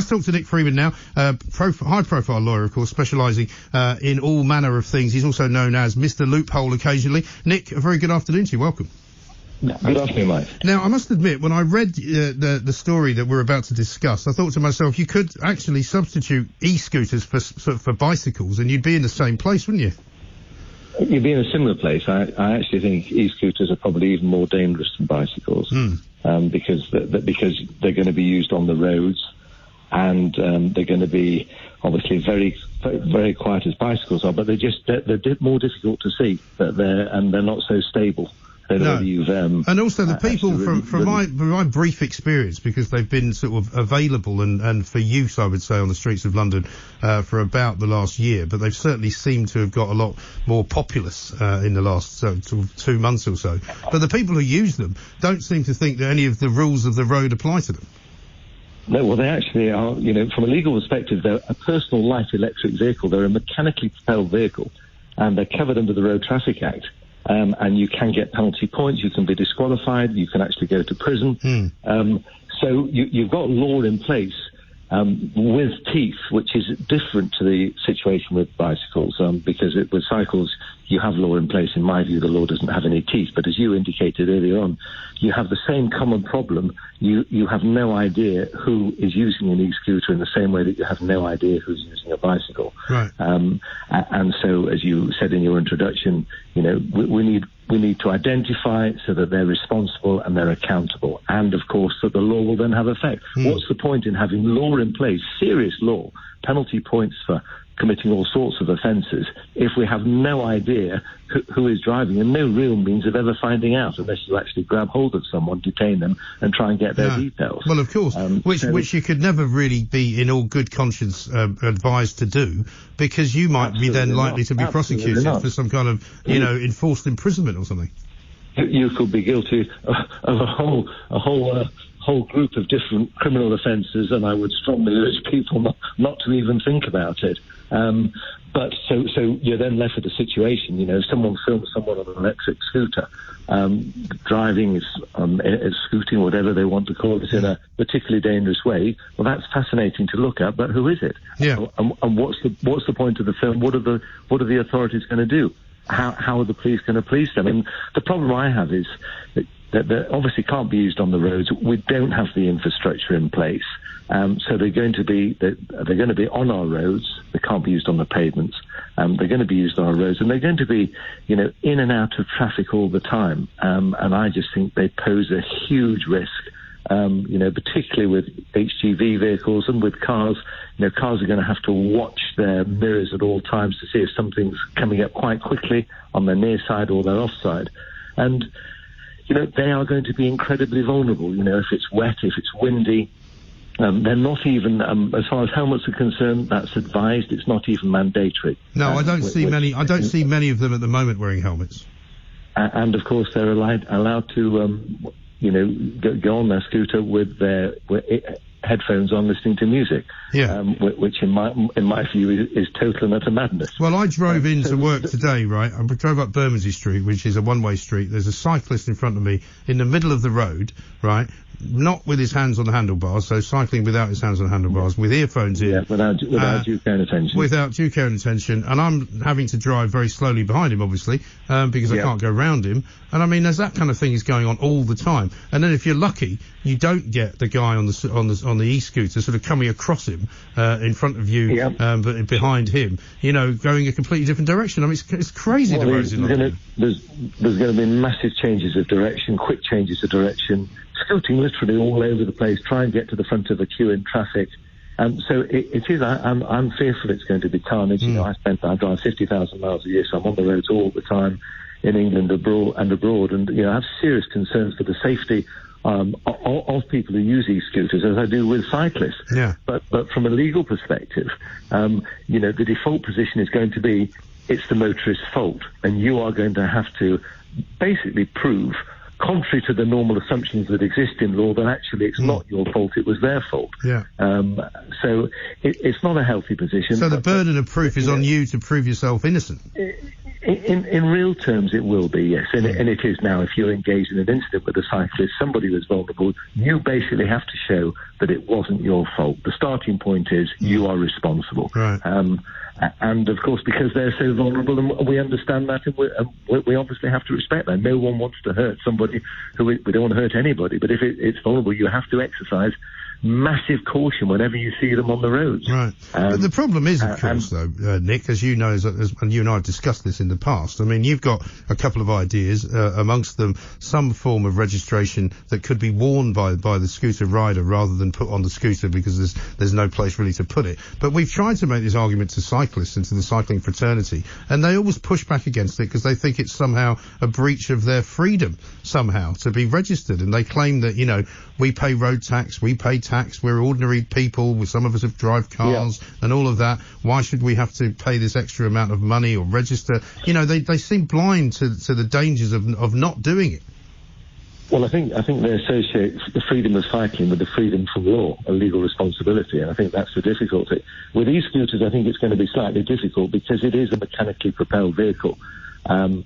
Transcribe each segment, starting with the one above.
Let's talk to Nick Freeman now, high-profile lawyer, of course, specialising in all manner of things. He's also known as Mr. Loophole occasionally. Nick, a very good afternoon to you. Welcome. Good afternoon, Mike. Now, I must admit, when I read the story that we're about to discuss, I thought to myself, you could actually substitute e-scooters for bicycles, and you'd be in the same place, wouldn't you? You'd be in a similar place. I actually think e-scooters are probably even more dangerous than bicycles, because they're going to be used on the roads, and they're going to be obviously very, very quiet as bicycles are, but they're more difficult to see. They're not so stable. No. And also the people, from my brief experience, because they've been sort of available and for use, I would say, on the streets of London for about the last year, but they've certainly seemed to have got a lot more populous in the last sort of 2 months or so. But the people who use them don't seem to think that any of the rules of the road apply to them. No, well, they actually are, from a legal perspective, they're a personal light electric vehicle. They're a mechanically propelled vehicle, and they're covered under the Road Traffic Act. And you can get penalty points, you can be disqualified, you can actually go to prison. So you've got law in place with teeth, which is different to the situation with bicycles, because with cycles you have law in place. In my view, the law doesn't have any teeth, but as you indicated earlier on, you have the same common problem. You have no idea who is using an e-scooter in the same way that you have no idea who's using a bicycle. Right. And so, as you said in your introduction, we need to identify so that they're responsible and they're accountable, and of course that the law will then have effect. What's the point in having law in place, serious law, penalty points for committing all sorts of offences, if we have no idea who is driving and no real means of ever finding out, unless you actually grab hold of someone, detain them, and try and get their details? Well, of course, which you could never really be in all good conscience advised to do, because you might be then likely to be prosecuted for some kind of, enforced imprisonment or something. You could be guilty of a whole group of different criminal offences, and I would strongly urge people not to even think about it. But so you're then left with a situation, if someone films someone on an electric scooter, driving, scooting, whatever they want to call it, in a particularly dangerous way, well, that's fascinating to look at, but who is it? Yeah. And what's the point of the film? What are the authorities going to do? How are the police going to police them? And the problem I have is that they obviously can't be used on the roads. We don't have the infrastructure in place, so they're going to be on our roads. They can't be used on the pavements. They're going to be used on our roads, and they're going to be, in and out of traffic all the time. And I just think they pose a huge risk. Particularly with HGV vehicles and with cars. Cars are going to have to watch their mirrors at all times to see if something's coming up quite quickly on their near side or their off side. And they are going to be incredibly vulnerable. If it's wet, if it's windy, they're not even, as far as helmets are concerned, that's advised. It's not even mandatory. No, I don't see many. I don't see many of them at the moment wearing helmets. And of course, they're allowed to, go on their scooter with their headphones on, listening to music. Yeah. Which in my view is total and utter madness. Well, I drove into work today, right? I drove up Bermondsey Street, which is a one-way street. There's a cyclist in front of me in the middle of the road, right? Not with his hands on the handlebars, so cycling without his hands on the handlebars, with earphones in. Yeah, without due care and attention. Without due care and attention. And I'm having to drive very slowly behind him, obviously, because I can't go round him. And I mean, there's that kind of thing is going on all the time. And then if you're lucky, you don't get the guy on the e-scooter sort of coming across him in front of you, but behind him, going a completely different direction. I mean, it's crazy. Well, the roads in London. There's going to be massive changes of direction, quick changes of direction. Scooting literally all over the place, try and get to the front of a queue in traffic. So it is. I'm fearful it's going to be carnage. I drive 50,000 miles a year, so I'm on the roads all the time in England abroad, and I have serious concerns for the safety of people who use e-scooters, as I do with cyclists. Yeah. But from a legal perspective, the default position is going to be it's the motorist's fault, and you are going to have to basically prove, contrary to the normal assumptions that exist in law, that actually it's not your fault, it was their fault. Yeah. So it's not a healthy position. So the burden of proof is on you to prove yourself innocent. In real terms, it will be, yes. And it is now. If you're engaged in an incident with a cyclist, somebody was vulnerable, you basically have to show that it wasn't your fault. The starting point is you are responsible. Right. And, of course, because they're so vulnerable, and we understand that, and we obviously have to respect that. No one wants to hurt somebody we don't want to hurt anybody. But if it's vulnerable, you have to exercise massive caution whenever you see them on the roads. Right. But the problem is, of course, though, Nick, as you know, and you and I have discussed this in the past, I mean, you've got a couple of ideas, amongst them some form of registration that could be worn by the scooter rider rather than put on the scooter because there's no place really to put it. But we've tried to make this argument to cyclists and to the cycling fraternity, and they always push back against it because they think it's somehow a breach of their freedom somehow to be registered. And they claim that, we pay road tax, we pay tax, we're ordinary people, some of us have drive cars and all of that. Why should we have to pay this extra amount of money or register? They seem blind to the dangers of not doing it. Well, I think they associate the freedom of cycling with the freedom from law, a legal responsibility, and I think that's the difficulty. With e-scooters, I think it's going to be slightly difficult because it is a mechanically propelled vehicle. And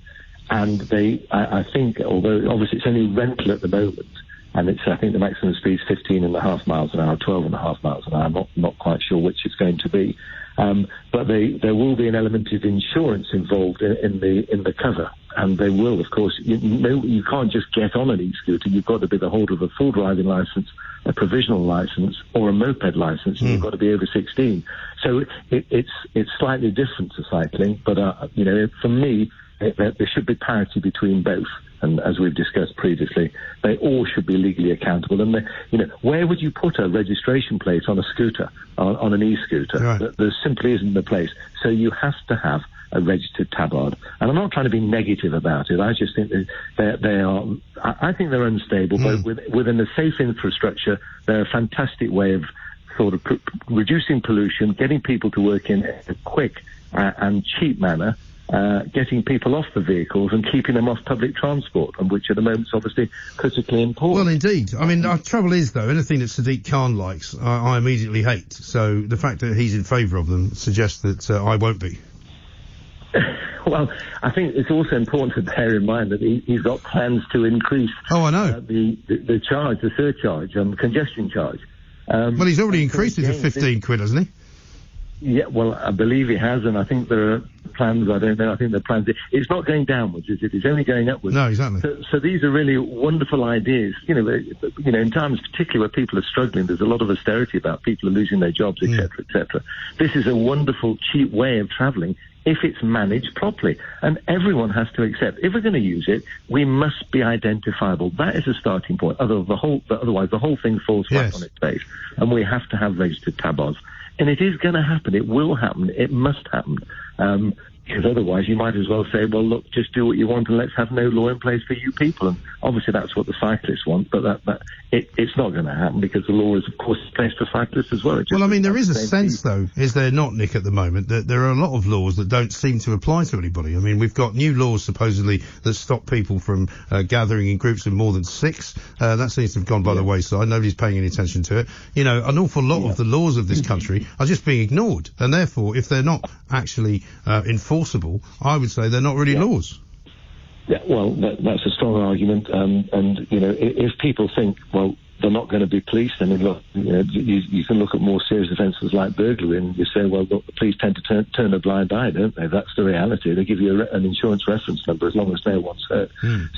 I think, although obviously it's only rental at the moment, and I think the maximum speed is 15.5 miles an hour, 12.5 miles an hour. I'm not quite sure which it's going to be. But there will be an element of insurance involved in the cover. And they will, of course, you can't just get on an e-scooter. You've got to be the holder of a full driving licence, a provisional licence, or a moped licence, and you've got to be over 16. So it's slightly different to cycling, but, for me, there should be parity between both. And as we've discussed previously, they all should be legally accountable. And where would you put a registration plate on a scooter, on an e-scooter? Right. There simply isn't the place. So you have to have a registered tabard. And I'm not trying to be negative about it. I just think that they are. I think they're unstable, but within a safe infrastructure, they're a fantastic way of sort of reducing pollution, getting people to work in a quick and cheap manner. Getting people off the vehicles and keeping them off public transport, and which at the moment is obviously critically important. Well, indeed. I mean, the trouble is, though, anything that Sadiq Khan likes, I immediately hate. So the fact that he's in favour of them suggests that I won't be. Well, I think it's also important to bear in mind that he's got plans to increase the charge, the surcharge, congestion charge. Well, he's already increased it to 15 quid, hasn't he? Yeah, well, I believe he has, and I think there are plans, I don't know, I think there are plans. It's not going downwards, is it? It's only going upwards. No, exactly. So these are really wonderful ideas. In times particularly where people are struggling, there's a lot of austerity about people are losing their jobs, etc., etc. This is a wonderful, cheap way of travelling if it's managed properly. And everyone has to accept, if we're going to use it, we must be identifiable. That is a starting point. Otherwise, the whole thing falls flat on its face. And we have to have registered tabards. And it is going to happen. It will happen. It must happen. Because otherwise you might as well say, well, look, just do what you want and let's have no law in place for you people. And obviously that's what the cyclists want, but it's not going to happen because the law is, of course, placed for cyclists as well. Well, I mean, there is a sense, though, is there not, Nick, at the moment, that there are a lot of laws that don't seem to apply to anybody. I mean, we've got new laws, supposedly, that stop people from gathering in groups of more than 6. That seems to have gone by the wayside. Nobody's paying any attention to it. An awful lot of the laws of this country are just being ignored. And therefore, if they're not actually enforceable, I would say they're not really laws. Yeah, well, that's a strong argument. If people think, well, they're not going to be policed, then you can look at more serious offences like burglary, and you say, well, look, the police tend to turn a blind eye, don't they? That's the reality. They give you an insurance reference number as long as no one's hurt.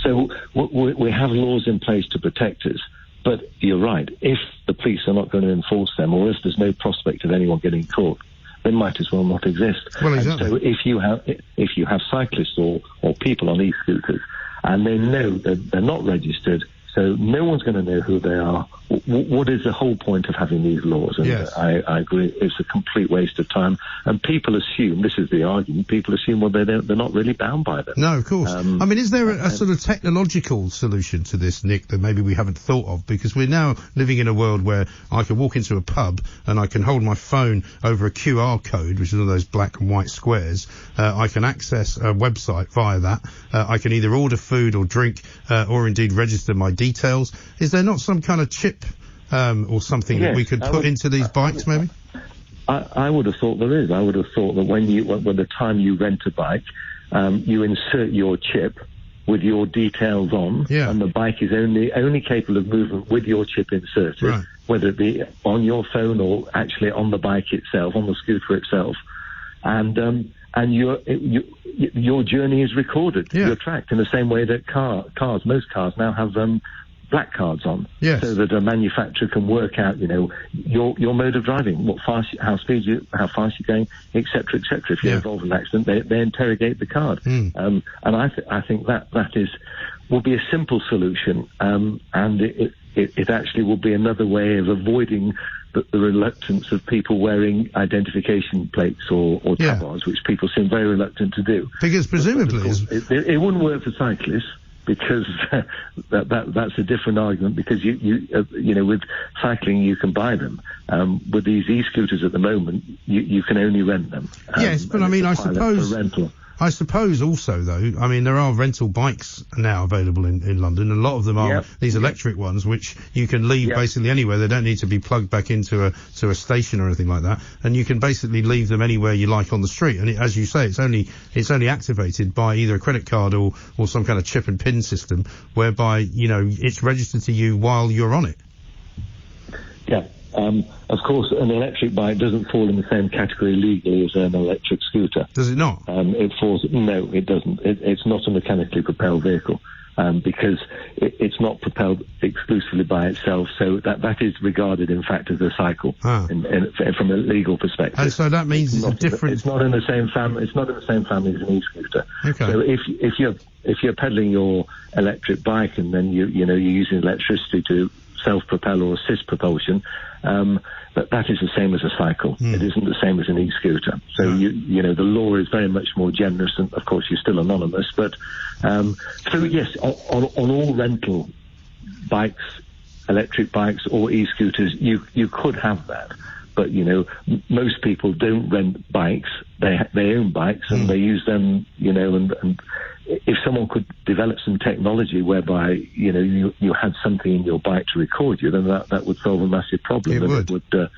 So we have laws in place to protect us. But you're right. If the police are not going to enforce them, or if there's no prospect of anyone getting caught, they might as well not exist. Well, exactly. And so if you have cyclists or people on e-scooters and they know that they're not registered, so no one's going to know who they are, what is the whole point of having these laws? And I agree, it's a complete waste of time. And people assume, this is the argument, people assume, well, they're not really bound by them. No, of course. I mean, is there a sort of technological solution to this, Nick, that maybe we haven't thought of? Because we're now living in a world where I can walk into a pub and I can hold my phone over a QR code, which is one of those black and white squares. I can access a website via that. I can either order food or drink or indeed register my details. Is there not some kind of chip or something that we could put into these bikes, maybe? I would have thought there is. I would have thought that when the time you rent a bike, you insert your chip with your details on, and the bike is only capable of movement with your chip inserted, whether it be on your phone or actually on the bike itself, on the scooter itself, and your journey is recorded. You're tracked in the same way that most cars now have black cards on, so that a manufacturer can work out, your mode of driving, how fast you're going, etc., etc. If you're involved in an accident, they interrogate the card, and I think that will be a simple solution, and it actually will be another way of avoiding the reluctance of people wearing identification plates or tabards, which people seem very reluctant to do. Because presumably it wouldn't work for cyclists, because that's a different argument, because you with cycling you can buy them. With these e-scooters at the moment, you can only rent them. Yes, but I mean, I suppose also, though, I mean, there are rental bikes now available in London, and a lot of them are these electric ones, which you can leave basically anywhere. They don't need to be plugged back into a station or anything like that, and you can basically leave them anywhere you like on the street. And as you say, it's only activated by either a credit card or some kind of chip and pin system, whereby it's registered to you while you're on it. Yeah. Of course, an electric bike doesn't fall in the same category legally as an electric scooter. Does it not? No, it doesn't. It's not a mechanically propelled vehicle, because it's not propelled exclusively by itself. So that is regarded, in fact, as a cycle from a legal perspective. And so that means it's different. It's not in the same family. It's not in the same family as an e-scooter. Okay. So if you're pedaling your electric bike and then you're using electricity to self-propel or assist propulsion, but that is the same as a cycle. It isn't the same as an e-scooter. So the law is very much more generous, and of course you're still anonymous. But so yes, on all rental bikes, electric bikes or e-scooters, you could have that. But most people don't rent bikes; they own bikes and they use them. And if someone could develop some technology whereby you had something in your bike to record you, then that would solve a massive problem. It would.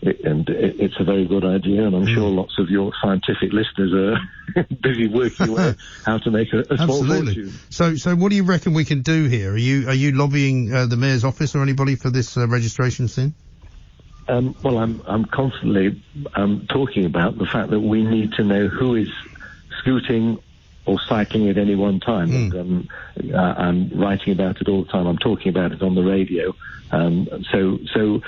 It's a very good idea, and I'm sure lots of your scientific listeners are busy working out how to make a small fortune. So what do you reckon we can do here? Are you lobbying the mayor's office or anybody for this registration thing? Well, I'm constantly talking about the fact that we need to know who is scooting or cycling at any one time. And I'm writing about it all the time. I'm talking about it on the radio. So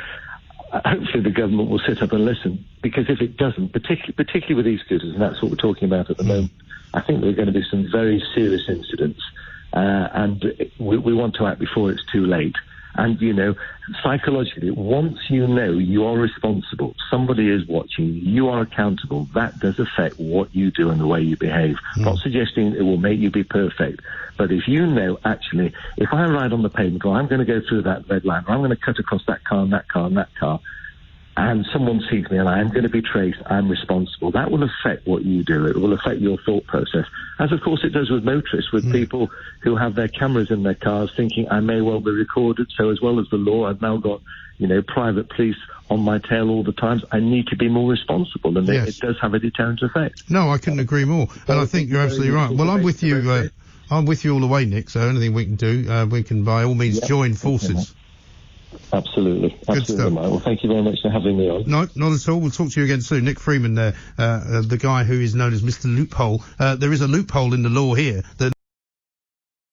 hopefully the government will sit up and listen, because if it doesn't, particularly with e-scooters, and that's what we're talking about at the moment, I think there are going to be some very serious incidents, and we want to act before it's too late. And, psychologically, once you know you are responsible, somebody is watching, you are accountable, that does affect what you do and the way you behave. Not suggesting it will make you be perfect, but if you know, actually, if I ride on the pavement, or I'm going to go through that red line, or I'm going to cut across that car and that car and that car, and someone sees me and I'm going to be traced, I'm responsible, that will affect what you do. It will affect your thought process, as of course it does with motorists, with people who have their cameras in their cars thinking I may well be recorded, so as well as the law, I've now got private police on my tail all the time. I need to be more responsible, and it does have a deterrent effect. No, I couldn't agree more, and I think you're absolutely right. Well, I'm with you. I'm with you all the way, Nick, so anything we can do, we can by all means join forces. Absolutely. Good stuff. Well, thank you very much for having me on. No, not at all. We'll talk to you again soon. Nick Freeman there, the guy who is known as Mr. Loophole. There is a loophole in the law here that